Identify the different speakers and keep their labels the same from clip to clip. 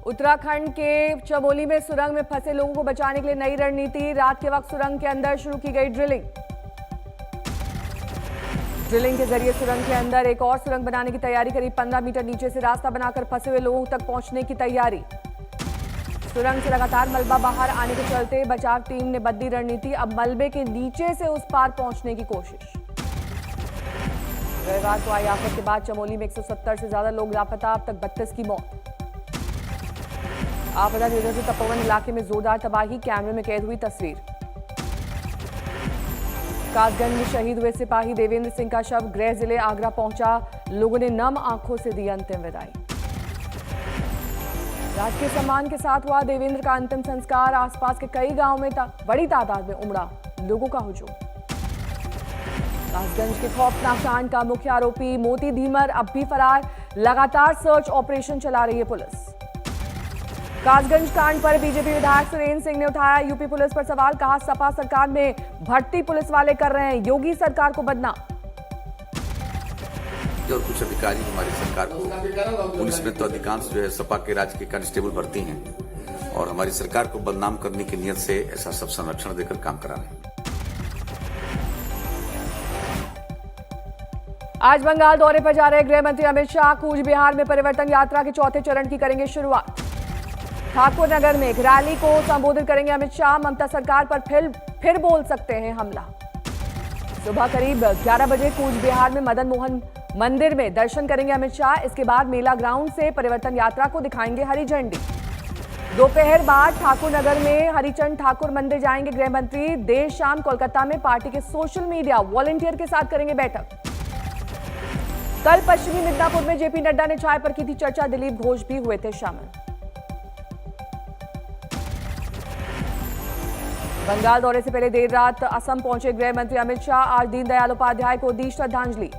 Speaker 1: उत्तराखंड के चमोली में सुरंग में फंसे लोगों को बचाने के लिए नई रणनीति। रात के वक्त सुरंग के अंदर शुरू की गई ड्रिलिंग के जरिए सुरंग के अंदर एक और सुरंग बनाने की तैयारी। करीब 15 मीटर नीचे से रास्ता बनाकर फंसे हुए लोगों तक पहुंचने की तैयारी। सुरंग से लगातार मलबा बाहर आने के चलते बचाव टीम ने बदली रणनीति। अब मलबे के नीचे से उस पार पहुंचने की कोशिश। रविवार को आई आफत के बाद चमोली में 170 से ज्यादा लोग लापता, अब तक 32 की मौत। आपदा की वजह से तपोवन इलाके में जोरदार तबाही, कैमरे में कैद हुई तस्वीर। कासगंज में शहीद हुए सिपाही देवेंद्र सिंह का शव गृह जिले आगरा पहुंचा। लोगों ने नम आंखों से दी अंतिम विदाई। राजकीय सम्मान के साथ हुआ देवेंद्र का अंतिम संस्कार। आसपास के कई गांवों में बड़ी तादाद में उमड़ा लोगों का हुजूम। कासगंज के खौफनाक कांड का मुख्य आरोपी मोती धीमर अब भी फरार। लगातार सर्च ऑपरेशन चला रही है पुलिस। कासगंज कांड पर बीजेपी विधायक सुरेंद्र सिंह ने उठाया यूपी पुलिस पर सवाल। कहा, सपा सरकार में भर्ती पुलिस वाले कर रहे हैं योगी सरकार को बदनाम।
Speaker 2: और कुछ अधिकारी हमारी सरकार को, पुलिस में तो अधिकांश जो है सपा के राज्य के कांस्टेबल भर्ती हैं और हमारी सरकार को बदनाम करने की नियत से ऐसा सब संरक्षण देकर काम करा रहे हैं।
Speaker 1: आज बंगाल दौरे पर जा रहे गृह मंत्री अमित शाह कूच बिहार में परिवर्तन यात्रा के चौथे चरण की करेंगे शुरुआत। ठाकुर नगर में एक रैली को संबोधित करेंगे अमित शाह। ममता सरकार पर फिर बोल सकते हैं हमला। सुबह करीब 11 बजे कूच बिहार में मदन मोहन मंदिर में दर्शन करेंगे अमित शाह। इसके बाद मेला ग्राउंड से परिवर्तन यात्रा को दिखाएंगे हरी झंडी। दोपहर बाद ठाकुर नगर में हरिचंद ठाकुर मंदिर जाएंगे गृह मंत्री। देर शाम कोलकाता में पार्टी के सोशल मीडिया वॉलंटियर के साथ करेंगे बैठक। कल पश्चिमी मिदनापुर में जेपी नड्डा ने चाय पर की थी चर्चा। दिलीप घोष भी हुए थे शामिल। बंगाल दौरे से पहले देर रात असम पहुंचे गृह मंत्री अमित शाह। आज दीनदयाल उपाध्याय को दी श्रद्धांजलि।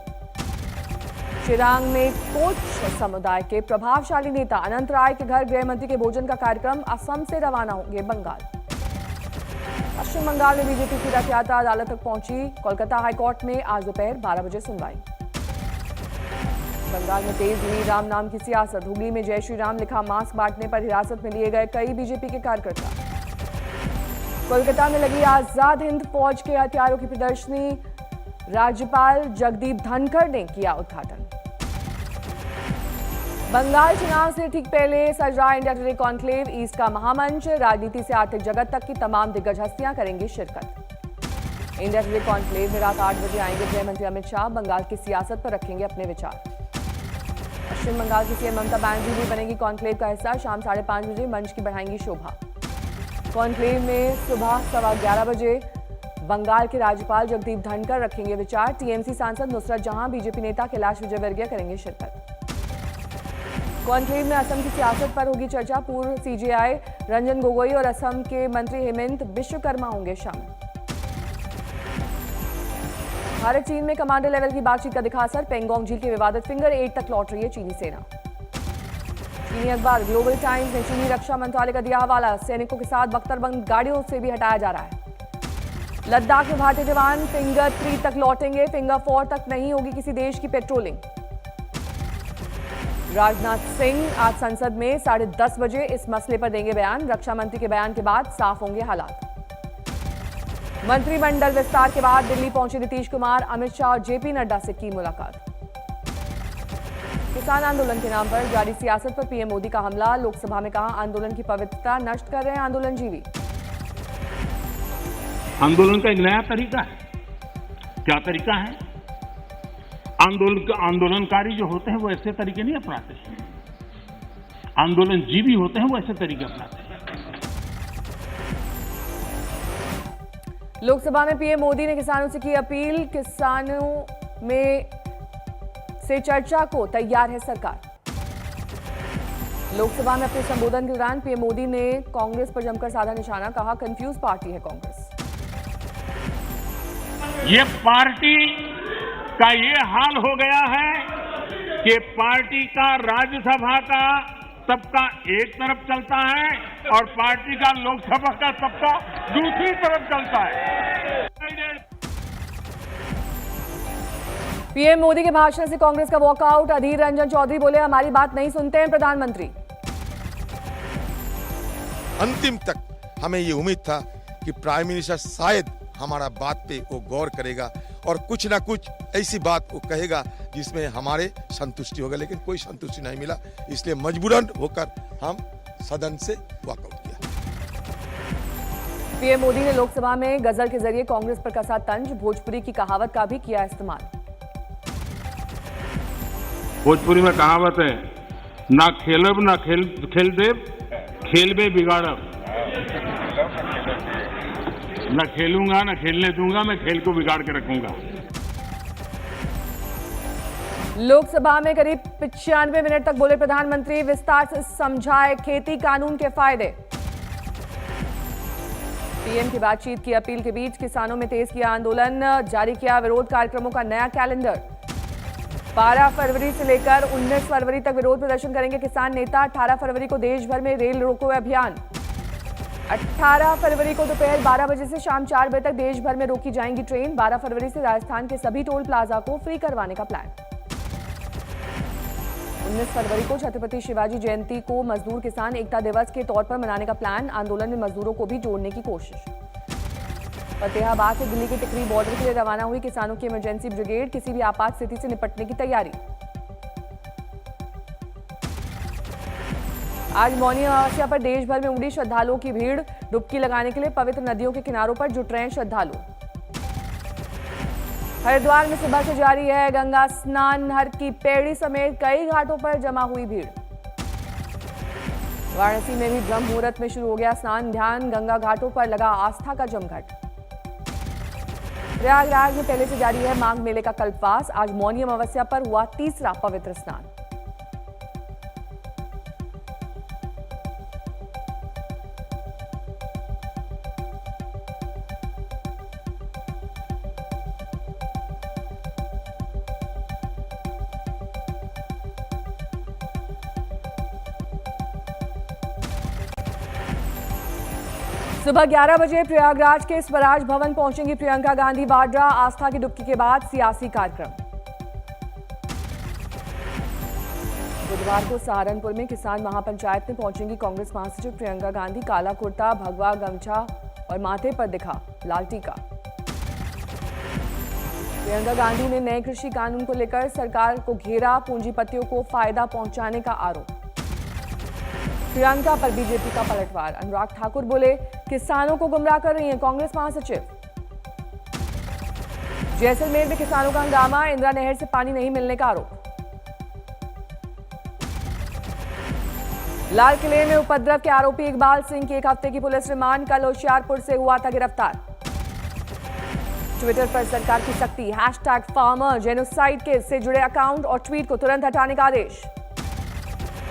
Speaker 1: चिरांग में कोच समुदाय के प्रभावशाली नेता अनंत राय के घर गृह मंत्री के भोजन का कार्यक्रम। असम से रवाना होंगे बंगाल। पश्चिम बंगाल में बीजेपी की रथ यात्रा अदालत तक पहुंची। कोलकाता हाईकोर्ट में आज दोपहर 12 बजे सुनवाई। बंगाल में तेज हुई राम नाम की सियासत। हुगली में जय श्री राम लिखा मास्क बांटने पर हिरासत में लिए गए कई बीजेपी के कार्यकर्ता। कोलकाता में लगी आजाद हिंद फौज के हथियारों की प्रदर्शनी। राज्यपाल जगदीप धनखड़ ने किया उद्घाटन। बंगाल चुनाव से ठीक पहले सज रहा इंडिया टुडे कॉन्क्लेव। ईस्ट का महामंच। राजनीति से आर्थिक जगत तक की तमाम दिग्गज हस्तियां करेंगी शिरकत। इंडिया टुडे कॉन्क्लेव में रात 8 बजे आएंगे गृह मंत्री अमित शाह। बंगाल की सियासत पर रखेंगे अपने विचार। पश्चिम बंगाल की सीएम ममता बनर्जी भी बनेगी कॉन्क्लेव का हिस्सा। शाम 5:30 बजे मंच की बढ़ाएंगी शोभा। कॉन्क्लेव में सुबह 11:15 बजे बंगाल के राज्यपाल जगदीप धनखड़ रखेंगे विचार। टीएमसी सांसद नुसरत जहां, बीजेपी नेता कैलाश विजयवर्गीय करेंगे शिरकत। कॉन्क्लेव में असम की सियासत पर होगी चर्चा। पूर्व सीजेआई रंजन गोगोई और असम के मंत्री हेमंत विश्वकर्मा होंगे शामिल। भारत चीन में कमांडर लेवल की बातचीत का दिखा असर। पेंगोंग झील के विवादित फिंगर 8 तक लौट रही है चीनी सेना। चीनी अखबार ग्लोबल टाइम्स ने चीनी रक्षा मंत्रालय का दिया हवाला। सैनिकों के साथ बख्तरबंद गाड़ियों से भी हटाया जा रहा है। लद्दाख में भारतीय जवान फिंगर 3 तक लौटेंगे। फिंगर 4 तक नहीं होगी किसी देश की पेट्रोलिंग। राजनाथ सिंह आज संसद में 10:30 बजे इस मसले पर देंगे बयान। रक्षा मंत्री के बयान के बाद साफ होंगे हालात। मंत्रिमंडल विस्तार के बाद दिल्ली पहुंचे नीतीश कुमार। अमित शाह और जेपी नड्डा से की मुलाकात। किसान आंदोलन के नाम पर जारी सियासत पर पीएम मोदी का हमला। लोकसभा में कहा, आंदोलन की पवित्रता नष्ट कर रहे हैं आंदोलनजीवी।
Speaker 3: आंदोलन का एक नया तरीका है। क्या तरीका है? आंदोलनकारी जो होते हैं वो ऐसे तरीके नहीं अपनाते। आंदोलनजीवी होते हैं वो ऐसे तरीके अपनाते हैं।
Speaker 1: लोकसभा में पीएम मोदी ने किसानों से की अपील। किसानों में से चर्चा को तैयार है सरकार। लोकसभा में अपने संबोधन के दौरान पीएम मोदी ने कांग्रेस पर जमकर साधा निशाना। कहा, कंफ्यूज पार्टी है कांग्रेस।
Speaker 3: ये पार्टी का ये हाल हो गया है कि पार्टी का राज्यसभा का सबका एक तरफ चलता है और पार्टी का लोकसभा का सबका दूसरी तरफ चलता है।
Speaker 1: पीएम मोदी के भाषण से कांग्रेस का वॉकआउट। अधीर रंजन चौधरी बोले, हमारी बात नहीं सुनते हैं प्रधानमंत्री।
Speaker 4: अंतिम तक हमें ये उम्मीद था कि प्राइम मिनिस्टर शायद हमारा बात पे वो गौर करेगा और कुछ ना कुछ ऐसी बात वो कहेगा जिसमें हमारे संतुष्टि होगा, लेकिन कोई संतुष्टि नहीं मिला। इसलिए मजबूरन होकर हम सदन से वॉकआउट किया।
Speaker 1: पीएम मोदी ने लोकसभा में गजल के जरिए कांग्रेस पर कसा तंज, भोजपुरी की कहावत का भी किया इस्तेमाल।
Speaker 3: भोजपुरी में कहावत है, ना खेलब ना खेल देव, खेलबे बिगाड़ब। न खेलूंगा न खेलने दूंगा, मैं खेल को बिगाड़ के रखूंगा।
Speaker 1: लोकसभा में करीब 95 मिनट तक बोले प्रधानमंत्री, विस्तार से समझाए खेती कानून के फायदे। पीएम की बातचीत की अपील के बीच किसानों में तेज किया आंदोलन, जारी किया विरोध कार्यक्रमों का नया कैलेंडर। 12 फरवरी से लेकर 19 फरवरी तक विरोध प्रदर्शन करेंगे किसान नेता। 18 फरवरी को देश भर में रेल रोको अभियान। 18 फरवरी को दोपहर 12 बजे से शाम 4 बजे तक देश भर में रोकी जाएंगी ट्रेन। 12 फरवरी से राजस्थान के सभी टोल प्लाजा को फ्री करवाने का प्लान। 19 फरवरी को छत्रपति शिवाजी जयंती को मजदूर किसान एकता दिवस के तौर पर मनाने का प्लान। आंदोलन में मजदूरों को भी जोड़ने की कोशिश। फतेहाबाद से दिल्ली के टिकरी बॉर्डर के लिए रवाना हुई किसानों की इमरजेंसी ब्रिगेड, किसी भी आपात स्थिति से निपटने की तैयारी। आज मौनी अमावस्या पर देश भर में उमड़ी श्रद्धालुओं की भीड़। डुबकी लगाने के लिए पवित्र नदियों के किनारों पर जुट रहे हैं श्रद्धालु। हरिद्वार में सुबह से जारी है गंगा स्नान। हर की पैड़ी समेत कई घाटों पर जमा हुई भीड़। वाराणसी में भी ब्रह्म मुहूर्त में शुरू हो गया स्नान ध्यान। गंगा घाटों पर लगा आस्था का जमघट। प्रयागराज में पहले से जारी है माघ मेले का कल्पवास। आज मौनी अमावस्या पर हुआ तीसरा पवित्र स्नान। सुबह 11 बजे प्रयागराज के स्वराज भवन पहुंचेंगी प्रियंका गांधी वाड्रा। आस्था की डुबकी के बाद सियासी कार्यक्रम। बुधवार को सहारनपुर में किसान महापंचायत में पहुंचेंगी कांग्रेस महासचिव प्रियंका गांधी। काला कुर्ता, भगवा गमछा और माथे पर दिखा लाल टीका। प्रियंका गांधी ने नए कृषि कानून को लेकर सरकार को घेरा। पूंजीपतियों को फायदा पहुंचाने का आरोप। प्रियंका पर बीजेपी का पलटवार। अनुराग ठाकुर बोले, किसानों को गुमराह कर रही हैं कांग्रेस महासचिव। जैसलमेर में किसानों का हंगामा। इंदिरा नहर से पानी नहीं मिलने का आरोप। लाल किले में उपद्रव के आरोपी इकबाल सिंह की 1 हफ्ते की पुलिस रिमांड। कल होशियारपुर से हुआ था गिरफ्तार। ट्विटर पर सरकार की सख्ती। #फार्मर जेनोसाइड केस से जुड़े अकाउंट और ट्वीट को तुरंत हटाने का आदेश।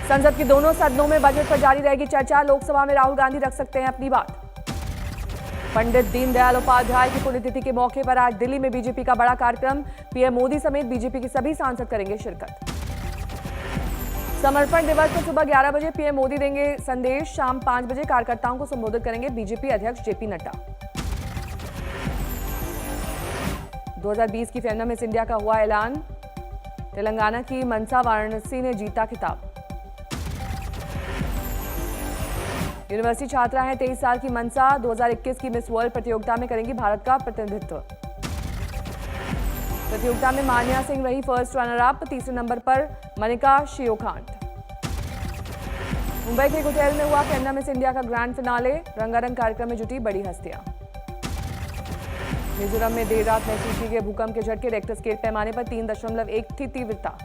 Speaker 1: संसद के दोनों सदनों में बजट पर जारी रहेगी चर्चा। लोकसभा में राहुल गांधी रख सकते हैं अपनी बात। पंडित दीनदयाल उपाध्याय की पुण्यतिथि के मौके पर आज दिल्ली में बीजेपी का बड़ा कार्यक्रम। पीएम मोदी समेत बीजेपी के सभी सांसद करेंगे शिरकत। समर्पण दिवस पर सुबह 11 बजे पीएम मोदी देंगे संदेश। शाम 5 बजे कार्यकर्ताओं को संबोधित करेंगे बीजेपी अध्यक्ष जेपी नड्डा। 2020 की फेमना मिस इंडिया का हुआ ऐलान। तेलंगाना की मनसा वाराणसी ने जीता खिताब। यूनिवर्सिटी छात्रा हैं 23 साल की मनसा। 2021 की मिस वर्ल्ड प्रतियोगिता में करेंगी भारत का प्रतिनिधित्व। प्रतियोगिता में मान्या सिंह रही फर्स्ट रनर अप। तीसरे नंबर पर मनिका शियोखांड। मुंबई के एक होटल में हुआ फेमना मिस इंडिया का ग्रैंड फिनाले। रंगारंग कार्यक्रम में जुटी बड़ी हस्तियां। मिजोरम में देर रात महसूस किए गए भूकंप के झटके। रेक्टर स्केल पैमाने पर 3.1 थी तीव्रता।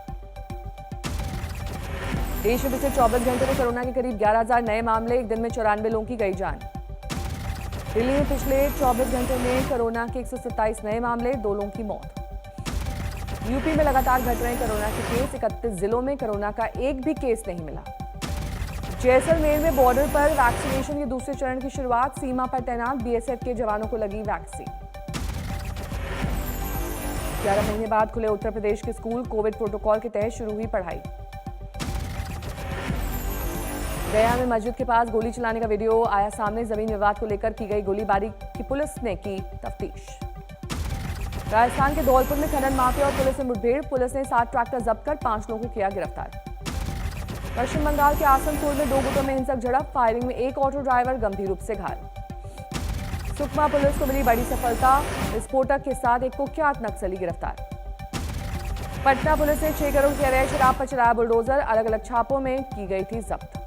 Speaker 1: देश में पिछले 24 घंटे में कोरोना के करीब 11,000 नए मामले। एक दिन में 94 लोगों की गई जान। दिल्ली में पिछले 24 घंटे में कोरोना के 127 नए मामले, 2 लोगों की मौत। यूपी में लगातार घट रहे कोरोना के केस। 31 जिलों में कोरोना का एक भी केस नहीं मिला। जैसलमेर में बॉर्डर पर वैक्सीनेशन के दूसरे चरण की शुरुआत। सीमा पर तैनात बीएसएफ के जवानों को लगी वैक्सीन। 11 महीने बाद खुले उत्तर प्रदेश के स्कूल। कोविड प्रोटोकॉल के तहत शुरू हुई पढ़ाई। गया में मस्जिद के पास गोली चलाने का वीडियो आया सामने। जमीन विवाद को लेकर की गई गोलीबारी की पुलिस ने की तफ्तीश। राजस्थान के धौलपुर में खनन माफिया और पुलिस में मुठभेड़। पुलिस ने 7 ट्रैक्टर जब्त कर 5 लोगों को किया गिरफ्तार। पश्चिम बंगाल के आसनसोल में 2 गुटों में हिंसक झड़प, फायरिंग में एक ऑटो ड्राइवर गंभीर रूप से घायल। सुकमा पुलिस को मिली बड़ी सफलता, विस्फोटक के साथ एक कुख्यात नक्सली गिरफ्तार। पटना पुलिस ने 6 करोड़ की अवैध शराब पर चलाया बुलडोजर, अलग अलग छापों में की गई थी जब्त।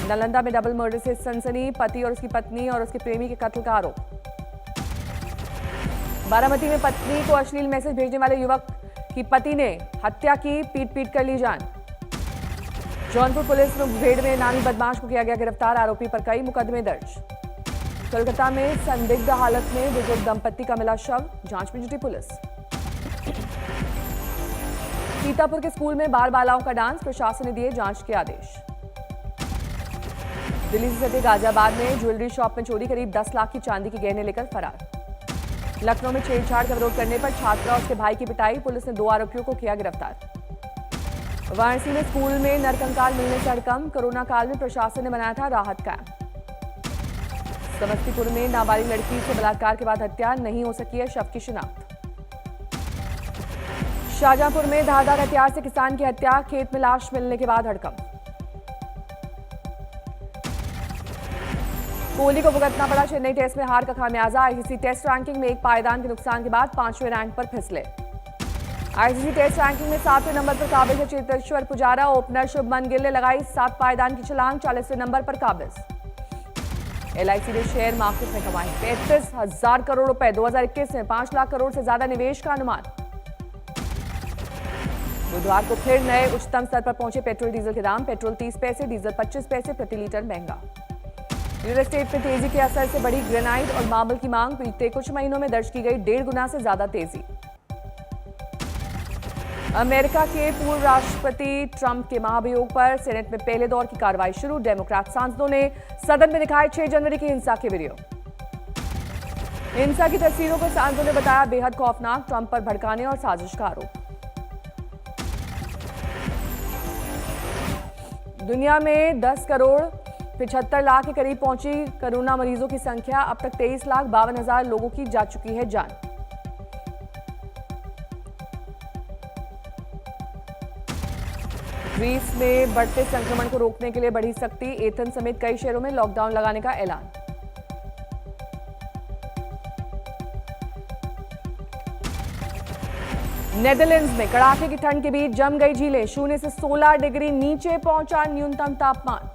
Speaker 1: नालंदा में डबल मर्डर से सनसनी, पति और उसकी पत्नी और उसके प्रेमी के कत्ल का आरोप। बारामती में पत्नी को अश्लील मैसेज भेजने वाले युवक की पति ने हत्या की, पीट पीट कर ली जान। जौनपुर पुलिस में मुठभेड़ में नामी बदमाश को किया गया गिरफ्तार, आरोपी पर कई मुकदमे दर्ज। कोलकाता में संदिग्ध हालत में बुजुर्ग दंपत्ति का मिला शव, जांच में जुटी पुलिस। सीतापुर के स्कूल में बाल बालाओं का डांस, प्रशासन ने दिए जांच के आदेश। दिल्ली से सटे गाजियाबाद में ज्वेलरी शॉप में चोरी, करीब 10 लाख की चांदी की गहने लेकर फरार। लखनऊ में छेड़छाड़ का विरोध करने पर छात्रा और उसके भाई की पिटाई, पुलिस ने 2 आरोपियों को किया गिरफ्तार। वाराणसी में स्कूल में नरकंकाल मिलने से हड़कंप, कोरोना काल में प्रशासन ने बनाया था राहत कैंप। समस्तीपुर में नाबालिग लड़की से बलात्कार के बाद हत्या, नहीं हो सकी है शव की शिनाख्त। शाहजहांपुर में धारदार हथियार से किसान की हत्या, खेत में लाश मिलने के बाद हड़कंप। कोहली को भुगतना पड़ा चेन्नई टेस्ट में हार का खामियाजा, आईसीसी टेस्ट रैंकिंग में एक पायदान के नुकसान के बाद 5वें रैंक पर फिसले। आईसीसी टेस्ट रैंकिंग में 7वें नंबर पर काबिज है चेतेश्वर पुजारा, ओपनर शुभमन गिल ने लगाई 7 पायदान की छलांग, 40वें नंबर पर काबिज। एलआईसी ने शेयर मार्केट में कमाए 33,000 करोड़ रुपए, 2021 में 5 लाख करोड़ से ज्यादा निवेश का अनुमान। बुधवार को फिर नए उच्चतम स्तर पर पहुंचे पेट्रोल डीजल के दाम, पेट्रोल 30 पैसे, डीजल 25 पैसे प्रति लीटर महंगा। रियल एस्टेट में तेजी के असर से बढ़ी ग्रेनाइट और मार्बल की मांग, बीते कुछ महीनों में दर्ज की गई 1.5 गुना से ज्यादा तेजी। अमेरिका के पूर्व राष्ट्रपति ट्रंप के महाभियोग पर सेनेट में पहले दौर की कार्रवाई शुरू, डेमोक्रेट सांसदों ने सदन में दिखाए 6 जनवरी की हिंसा के वीडियो। हिंसा की तस्वीरों को सांसदों ने बताया बेहद खौफनाक, ट्रंप पर भड़काने और साजिश का आरोप। दुनिया में 10 करोड़ 75 लाख के करीब पहुंची कोरोना मरीजों की संख्या, अब तक 23,52,000 लोगों की जा चुकी है जान। ग्रीस में बढ़ते संक्रमण को रोकने के लिए बढ़ी सख्ती, एथेंस समेत कई शहरों में लॉकडाउन लगाने का ऐलान। नेदरलैंड्स में कड़ाके की ठंड के बीच जम गई झीलें, 0 से 16 डिग्री नीचे पहुंचा न्यूनतम तापमान।